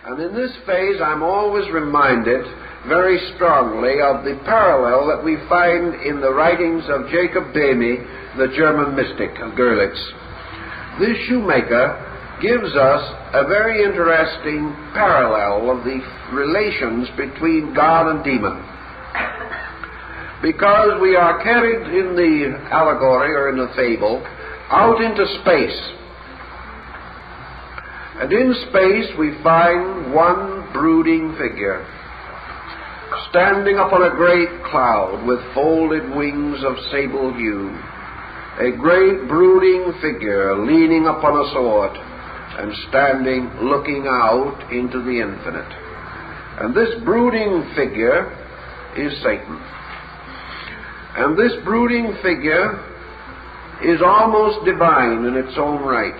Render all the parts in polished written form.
And in this phase I'm always reminded very strongly of the parallel that we find in the writings of Jacob Boehme, the German mystic of Görlitz. This shoemaker gives us a very interesting parallel of the relations between God and demon. Because we are carried in the allegory or in the fable out into space. And in space we find one brooding figure, standing upon a great cloud with folded wings of sable hue, a great brooding figure leaning upon a sword and standing looking out into the infinite. And this brooding figure is Satan. And this brooding figure is almost divine in its own right.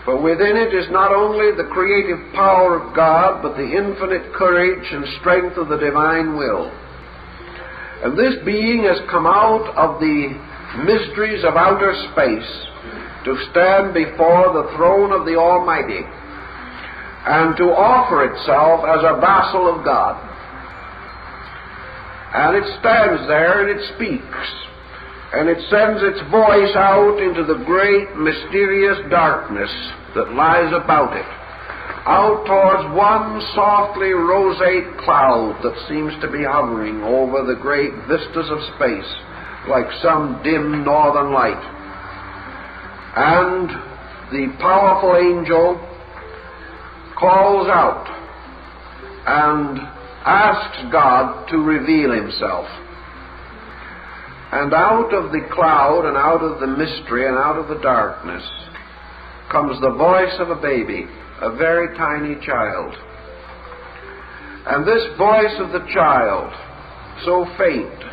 For within it is not only the creative power of God, but the infinite courage and strength of the divine will. And this being has come out of the mysteries of outer space to stand before the throne of the Almighty and to offer itself as a vassal of God. And it stands there and it speaks, and it sends its voice out into the great mysterious darkness that lies about it, out towards one softly roseate cloud that seems to be hovering over the great vistas of space like some dim northern light. And the powerful angel calls out and asks God to reveal himself. And out of the cloud and out of the mystery and out of the darkness comes the voice of a baby, a very tiny child. And this voice of the child, so faint,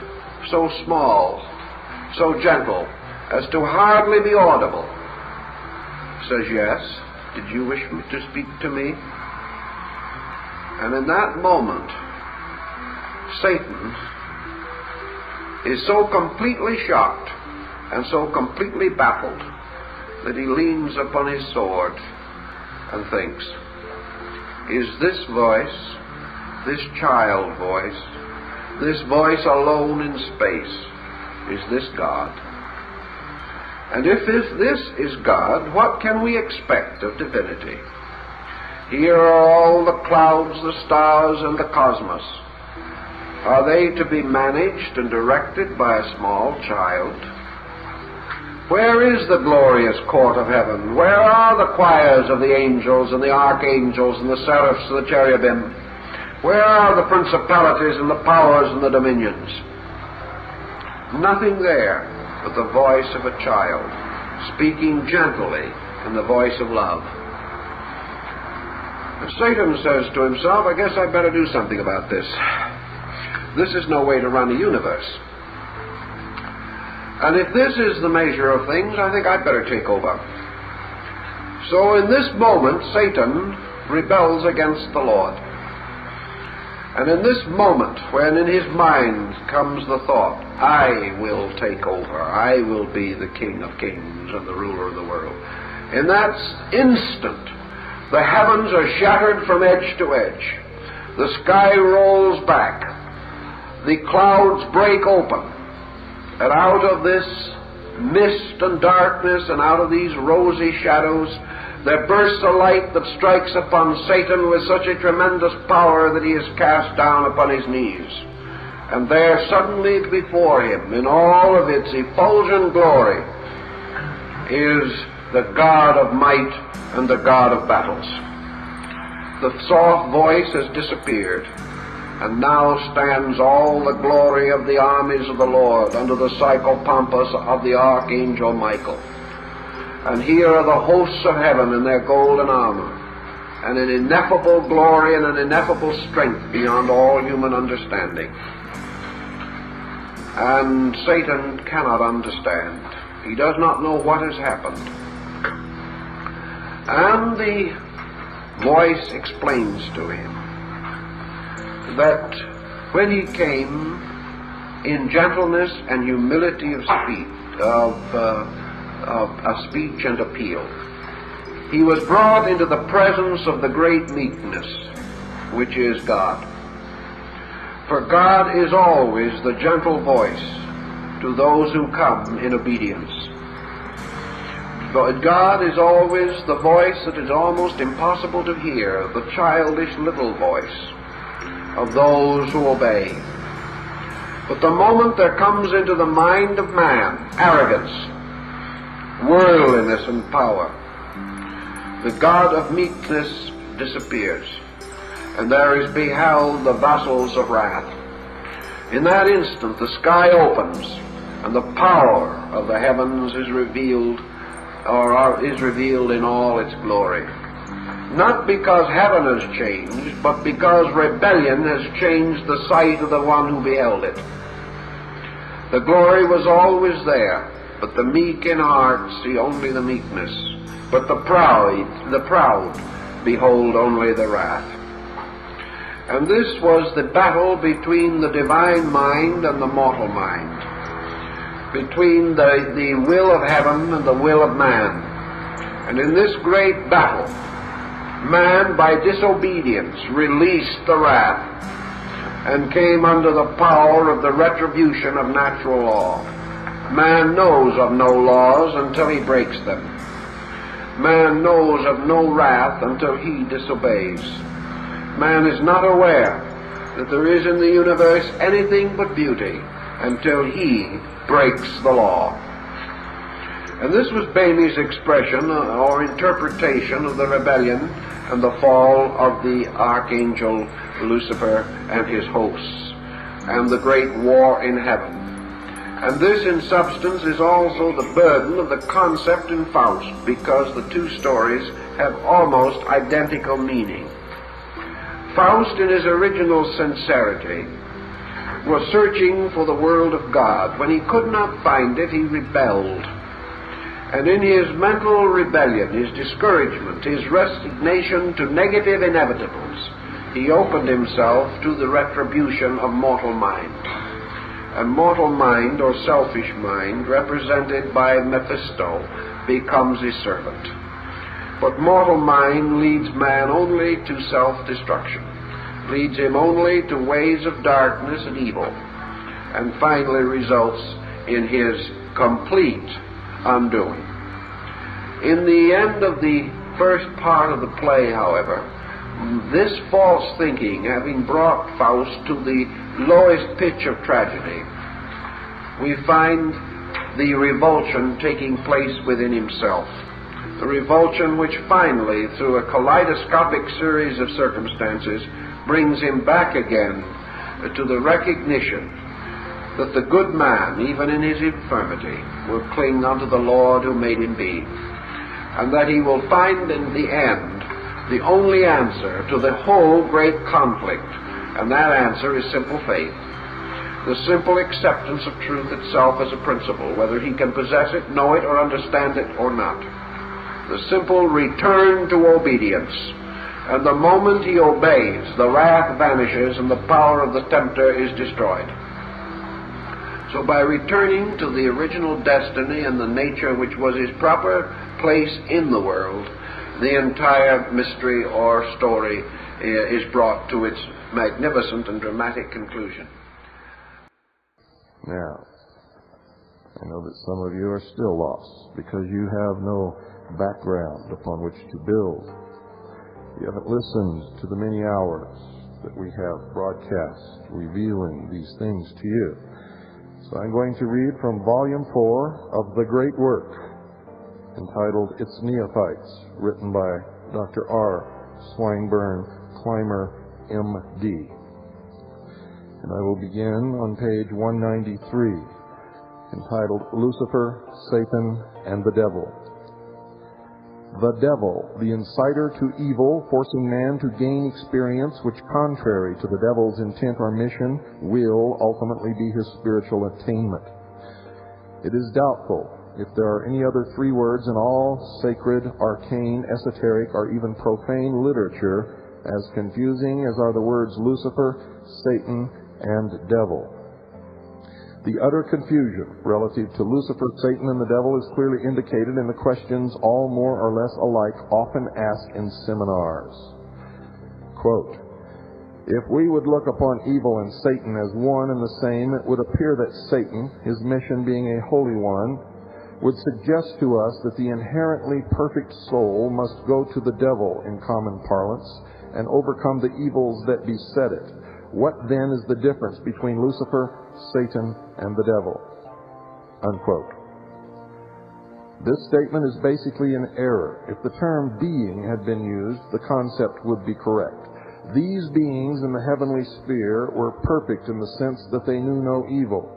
so small, so gentle, as to hardly be audible, says, "Yes, did you wish to speak to me?" And in that moment, Satan is so completely shocked and so completely baffled that he leans upon his sword and thinks, is this voice, this child voice, this voice alone in space, is this God? And if this is God, what can we expect of divinity? Here are all the clouds, the stars, and the cosmos. Are they to be managed and directed by a small child? Where is the glorious court of heaven? Where are the choirs of the angels and the archangels and the seraphs and the cherubim? Where are the principalities and the powers and the dominions? Nothing there but the voice of a child, speaking gently in the voice of love. And Satan says to himself, I guess I'd better do something about this. This is no way to run a universe. And if this is the measure of things, I think I'd better take over. So in this moment, Satan rebels against the Lord. And in this moment, when in his mind comes the thought, I will take over, I will be the King of kings and the ruler of the world, in that instant, the heavens are shattered from edge to edge. The sky rolls back. The clouds break open. And out of this mist and darkness and out of these rosy shadows, there bursts a light that strikes upon Satan with such a tremendous power that he is cast down upon his knees. And there suddenly before him, in all of its effulgent glory, is the God of might and the God of battles. The soft voice has disappeared, and now stands all the glory of the armies of the Lord under the psychopompos of the archangel Michael. And here are the hosts of heaven in their golden armor, and an ineffable glory and an ineffable strength beyond all human understanding. And Satan cannot understand. He does not know what has happened. And the voice explains to him that when he came in gentleness and humility of speech and appeal, he was brought into the presence of the great meekness, which is God. For God is always the gentle voice to those who come in obedience. But God is always the voice that is almost impossible to hear, the childish little voice of those who obey. But the moment there comes into the mind of man arrogance, worldliness, and power, the God of meekness disappears, and there is beheld the vassals of wrath. In that instant the sky opens, and the power of the heavens is revealed, is revealed in all its glory. Not because heaven has changed, but because rebellion has changed the sight of the one who beheld it. The glory was always there, but the meek in heart see only the meekness. But the proud behold only the wrath. And this was the battle between the divine mind and the mortal mind, between the will of heaven and the will of man. And in this great battle, man by disobedience released the wrath and came under the power of the retribution of natural law. Man knows of no laws until he breaks them. Man knows of no wrath until he disobeys. Man is not aware that there is in the universe anything but beauty until he breaks the law. And this was Bainey's expression or interpretation of the rebellion and the fall of the archangel Lucifer and his hosts, and the great war in heaven. And this in substance is also the burden of the concept in Faust, because the two stories have almost identical meaning. Faust, in his original sincerity, was searching for the world of God. When he could not find it, he rebelled. And in his mental rebellion, his discouragement, his resignation to negative inevitables, he opened himself to the retribution of mortal mind. And mortal mind, or selfish mind, represented by Mephisto, becomes his servant. But mortal mind leads man only to self-destruction, leads him only to ways of darkness and evil, and finally results in his complete undoing. In the end of the first part of the play, however, this false thinking having brought Faust to the lowest pitch of tragedy, we find the revulsion taking place within himself. The revulsion which finally, through a kaleidoscopic series of circumstances, brings him back again to the recognition that the good man, even in his infirmity, will cling unto the Lord who made him be, and that he will find in the end the only answer to the whole great conflict, and that answer is simple faith, the simple acceptance of truth itself as a principle, whether he can possess it, know it, or understand it or not. The simple return to obedience. And the moment he obeys, the wrath vanishes and the power of the tempter is destroyed. So by returning to the original destiny and the nature which was his proper place in the world, the entire mystery or story is brought to its magnificent and dramatic conclusion. Now, I know that some of you are still lost because you have no background upon which to build. You haven't listened to the many hours that we have broadcast revealing these things to you. So I'm going to read from Volume 4 of The Great Work, entitled Its Neophytes, written by Dr. R. Swinburne Clymer, M.D. And I will begin on page 193, entitled Lucifer, Satan, and the Devil. The devil, the inciter to evil, forcing man to gain experience which, contrary to the devil's intent or mission, will ultimately be his spiritual attainment. It is doubtful if there are any other three words in all sacred, arcane, esoteric, or even profane literature as confusing as are the words Lucifer, Satan, and devil. The utter confusion relative to Lucifer, Satan, and the devil is clearly indicated in the questions, all more or less alike, often asked in seminars. Quote, "If we would look upon evil and Satan as one and the same, it would appear that Satan, his mission being a holy one, would suggest to us that the inherently perfect soul must go to the devil, in common parlance, and overcome the evils that beset it. What then is the difference between Lucifer, Satan, and the devil?" Unquote. This statement is basically an error. If the term being had been used, the concept would be correct. These beings in the heavenly sphere were perfect in the sense that they knew no evil,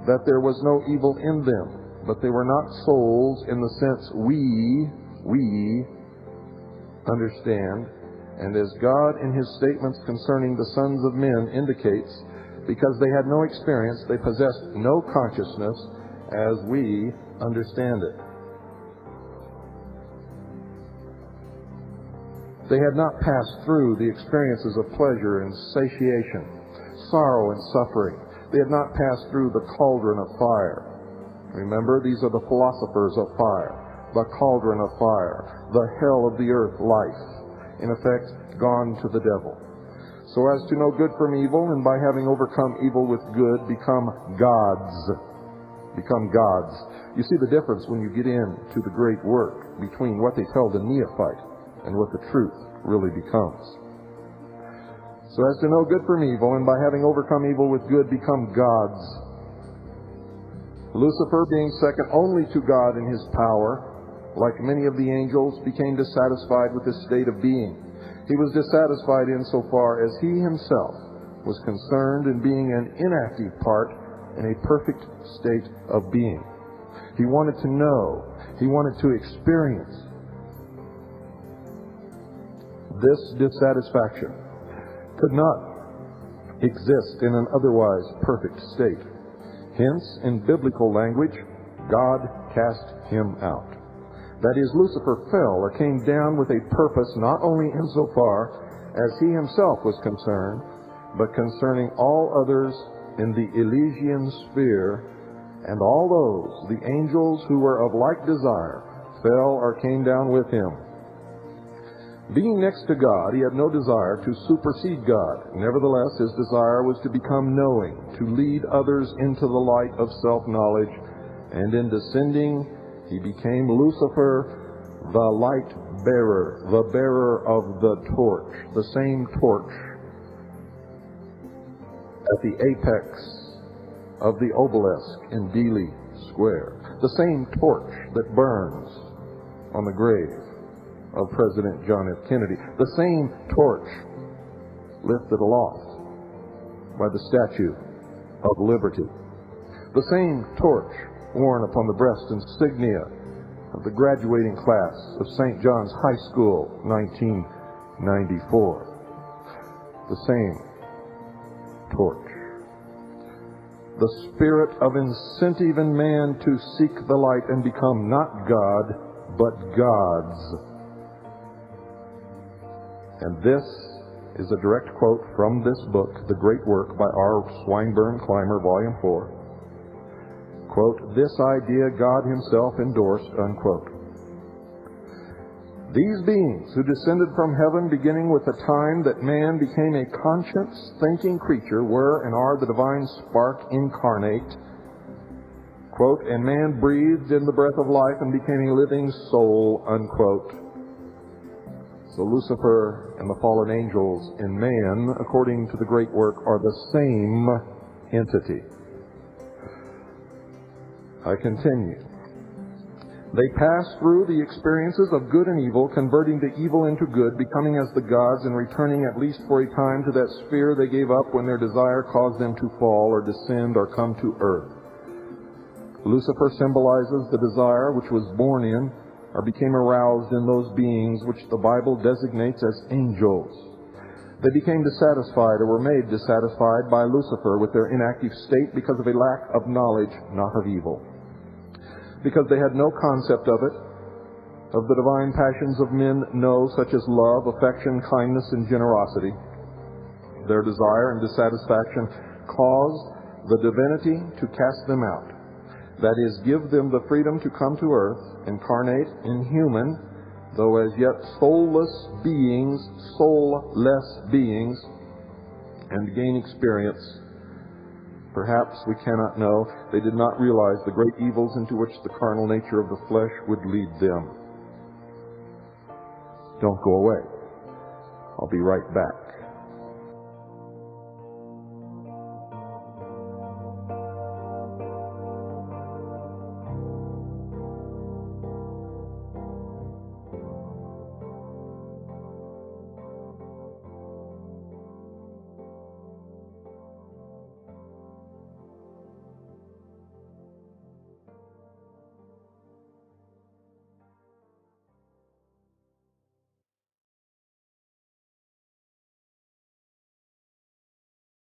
that there was no evil in them, but they were not souls in the sense we understand, and as God in His statements concerning the sons of men indicates, because they had no experience, they possessed no consciousness as we understand it. They had not passed through the experiences of pleasure and satiation, sorrow and suffering. They had not passed through the cauldron of fire. Remember, these are the philosophers of fire, the cauldron of fire, the hell of the earth life, in effect, gone to the devil. So as to know good from evil, and by having overcome evil with good, become gods. Become gods. You see the difference when you get into the great work between what they tell the neophyte and what the truth really becomes. So as to know good from evil, and by having overcome evil with good, become gods. Lucifer, being second only to God in his power, like many of the angels, became dissatisfied with this state of being. He was dissatisfied insofar as he himself was concerned in being an inactive part in a perfect state of being. He wanted to know. He wanted to experience. This dissatisfaction could not exist in an otherwise perfect state. Hence, in biblical language, God cast him out. That is, Lucifer fell or came down with a purpose not only insofar as he himself was concerned, but concerning all others in the Elysian sphere, and all those, the angels who were of like desire, fell or came down with him. Being next to God, he had no desire to supersede God. Nevertheless, his desire was to become knowing, to lead others into the light of self-knowledge, and in descending, he became Lucifer, the light bearer, the bearer of the torch, the same torch at the apex of the obelisk in Dealey Square, the same torch that burns on the grave of President John F. Kennedy, the same torch lifted aloft by the Statue of Liberty, the same torch worn upon the breast insignia of the graduating class of St. John's High School, 1994. The same torch. The spirit of incentive in man to seek the light and become not God, but gods. And this is a direct quote from this book, The Great Work, by R. Swinburne Clymer, Volume 4. Quote, "This idea God himself endorsed," unquote. These beings who descended from heaven beginning with the time that man became a conscious, thinking creature were and are the divine spark incarnate. Quote, "And man breathed in the breath of life and became a living soul," unquote. So Lucifer and the fallen angels in man, according to the great work, are the same entity. I continue. They pass through the experiences of good and evil, converting the evil into good, becoming as the gods, and returning at least for a time to that sphere they gave up when their desire caused them to fall or descend or come to earth. Lucifer symbolizes the desire which was born in or became aroused in those beings which the Bible designates as angels. They became dissatisfied or were made dissatisfied by Lucifer with their inactive state because of a lack of knowledge, not of evil. Because they had no concept of it, of the divine passions of men know, such as love, affection, kindness, and generosity. Their desire and dissatisfaction caused the divinity to cast them out. That is, give them the freedom to come to earth, incarnate in human, though as yet soulless beings, and gain experience. Perhaps, we cannot know, they did not realize the great evils into which the carnal nature of the flesh would lead them. Don't go away. I'll be right back.